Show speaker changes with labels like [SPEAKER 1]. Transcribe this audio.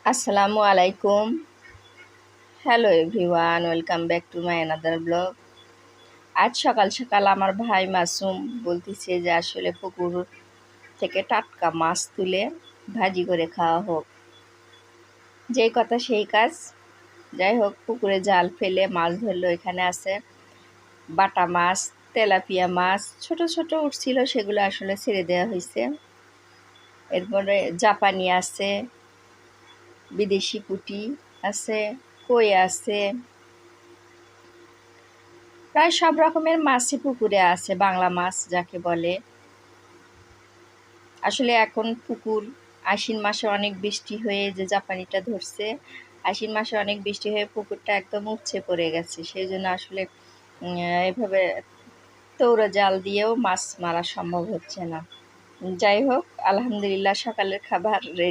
[SPEAKER 1] আসসালামু আলাইকুম। Hello everyone, welcome back to my another blog. আজ সকাল সকাল আমার ভাই মাসুম বলতেছে যে আসলে পুকুর থেকে টাটকা মাছ তুলে ভাজি করে খাওয়া হোক। যেই কথা সেই কাজ। যাই হোক, পুকুরে জাল ফেলে মাছ ধরলো। এখানে আছে বাটা মাছ, তেলাপিয়া মাছ, ছোট ছোট উঠছিল, সেগুলো আসলে ছেড়ে দেওয়া হয়েছে। এরপরে জাপানি আছে, বিদেশি পুঁটি আছে, কই আছে, প্রায় সব রকমের মাছই পুকুরে আছে, বাংলা মাছ যাকে বলে। আসলে এখন পুকুর আশ্বিন মাসে অনেক বৃষ্টি হয়ে যে জাপানিটা ধরছে, আশ্বিন মাসে অনেক বৃষ্টি হয়ে পুকুরটা একদম উপচে পড়ে গেছে। সেই জন্য আসলে এভাবে তৌড়া জাল দিয়েও মাছ মারা সম্ভব হচ্ছে না। যাই হোক, আলহামদুলিল্লাহ সকালের খাবার রেডি।